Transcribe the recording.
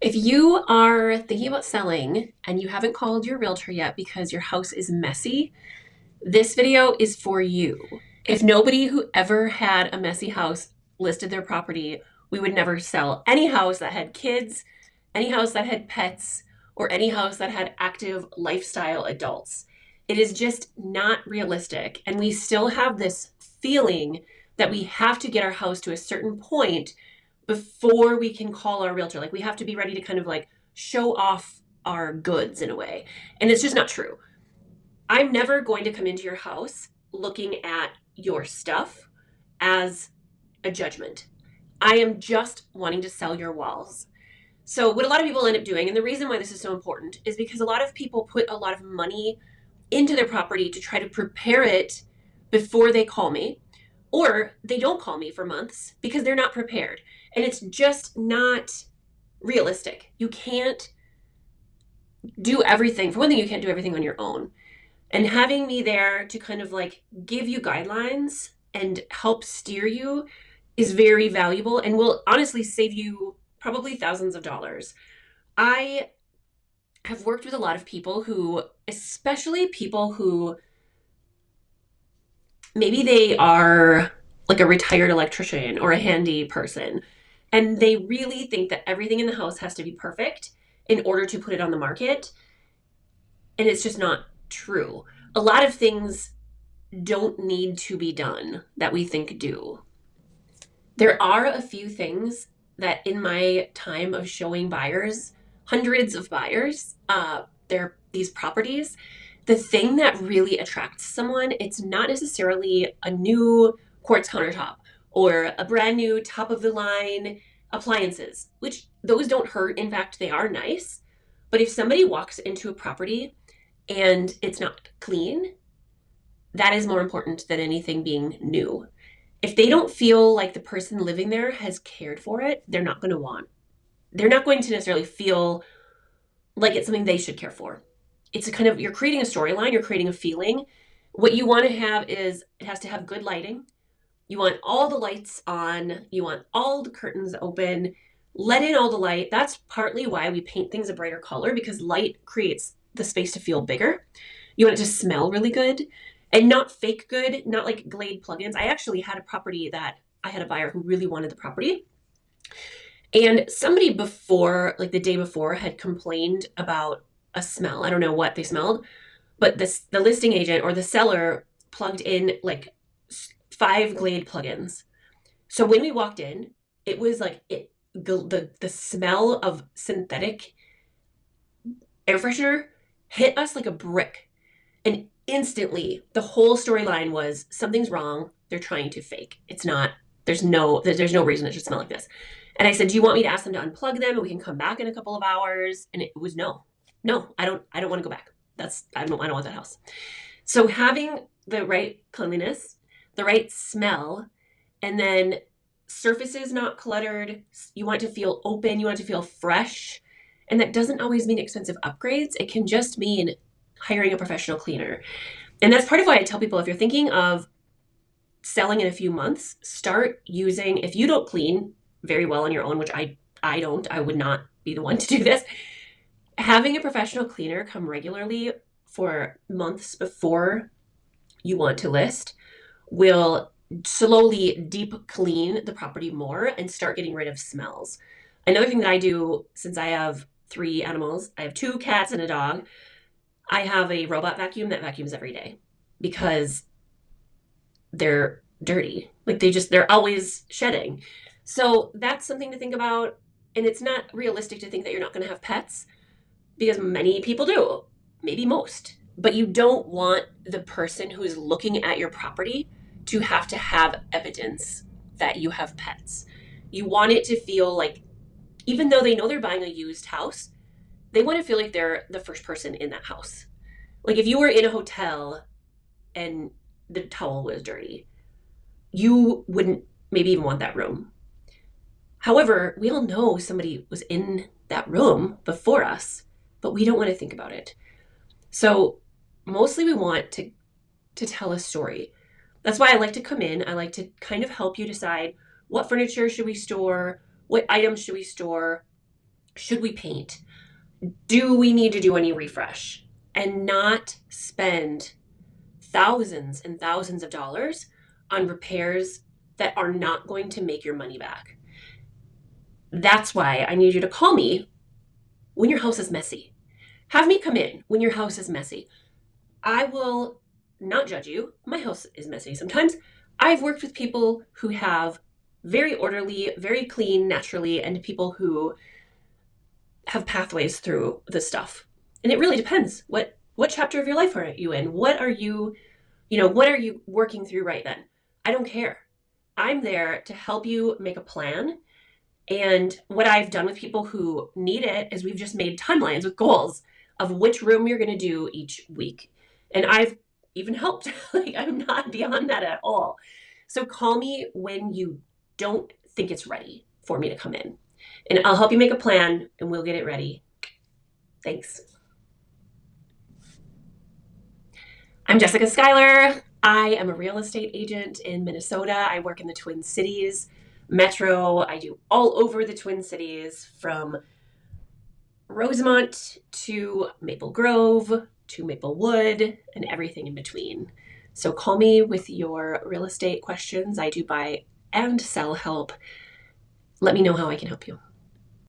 If you are thinking about selling and you haven't called your realtor yet because your house is messy, this video is for you. If nobody who ever had a messy house listed their property, we would never sell any house that had kids, any house that had pets, or any house that had active lifestyle adults. It is just not realistic. And we still have this feeling that we have to get our house to a certain point before we can call our realtor. Like we have to be ready to kind of like show off our goods in a way. And it's just not true. I'm never going to come into your house looking at your stuff as a judgment. I am just wanting to sell your walls. So, what a lot of people end up doing, and the reason why this is so important, is because a lot of people put a lot of money into their property to try to prepare it before they call me, or they don't call me for months because they're not prepared. And it's just not realistic. You can't do everything. For one thing, you can't do everything on your own. And having me there to kind of like give you guidelines and help steer you is very valuable and will honestly save you probably thousands of dollars. I have worked with a lot of people who, especially people who maybe they are like a retired electrician or a handy person, and they really think that everything in the house has to be perfect in order to put it on the market. And it's just not true. A lot of things don't need to be done that we think do. There are a few things that in my time of showing buyers, hundreds of buyers, these properties, the thing that really attracts someone, it's not necessarily a new quartz countertop or a brand new top of the line appliances, which those don't hurt. In fact, they are nice. But if somebody walks into a property and it's not clean, that is more important than anything being new. If they don't feel like the person living there has cared for it, they're not going to necessarily feel like it's something they should care for. It's a kind of, you're creating a storyline, you're creating a feeling. What you want to have is it has to have good lighting. You want all the lights on, you want all the curtains open, let in all the light. That's partly why we paint things a brighter color because light creates the space to feel bigger. You want it to smell really good and not fake good, not like Glade plugins. I actually had a property that I had a buyer who really wanted the property. And somebody before, like the day before, had complained about a smell. I don't know what they smelled, but the listing agent or the seller plugged in like five Glade plugins. So when we walked in, it was like the smell of synthetic air freshener hit us like a brick. And instantly, the whole storyline was something's wrong. They're trying to fake. It's not. There's no reason it should smell like this. And I said, "Do you want me to ask them to unplug them and we can come back in a couple of hours?" And it was no. No, I don't want to go back. I don't want that house. So having the right cleanliness, the right smell, and then surfaces not cluttered, you want it to feel open, you want it to feel fresh. And that doesn't always mean expensive upgrades. It can just mean hiring a professional cleaner. And that's part of why I tell people if you're thinking of selling in a few months, start using, if you don't clean very well on your own, which I don't, I would not be the one to do this, having a professional cleaner come regularly for months before you want to list will slowly deep clean the property more and start getting rid of smells. Another thing that I do, since I have three animals, I have two cats and a dog, I have a robot vacuum that vacuums every day because they're dirty. Like they're always shedding. So that's something to think about. And it's not realistic to think that you're not going to have pets because many people do, maybe most. But you don't want the person who's looking at your property to have evidence that you have pets. You want it to feel like, even though they know they're buying a used house, they want to feel like they're the first person in that house. Like if you were in a hotel and the towel was dirty, you wouldn't maybe even want that room. However, we all know somebody was in that room before us, but we don't want to think about it. So mostly we want to tell a story. That's why I like to come in. I like to kind of help you decide what furniture should we store, what items should we store, Should we paint? Do we need to do any refresh? And not spend thousands and thousands of dollars on repairs that are not going to make your money back. That's why I need you to call me when your house is messy. Have me come in when your house is messy. I will not judge you. My house is messy sometimes. I've worked with people who have very orderly, very clean naturally, and people who have pathways through this stuff. And it really depends. What chapter of your life are you in? What are you, what are you working through right then? I don't care. I'm there to help you make a plan. And what I've done with people who need it is we've just made timelines with goals of which room you're going to do each week. And I've even helped. Like, I'm not beyond that at all. So call me when you don't think it's ready for me to come in. And I'll help you make a plan and we'll get it ready. Thanks. I'm Jessica Schuyler. I am a real estate agent in Minnesota. I work in the Twin Cities metro. I do all over the Twin Cities, from Rosemont to Maple Grove to Maplewood and everything in between. So call me with your real estate questions. I do buy and sell help. Let me know how I can help you.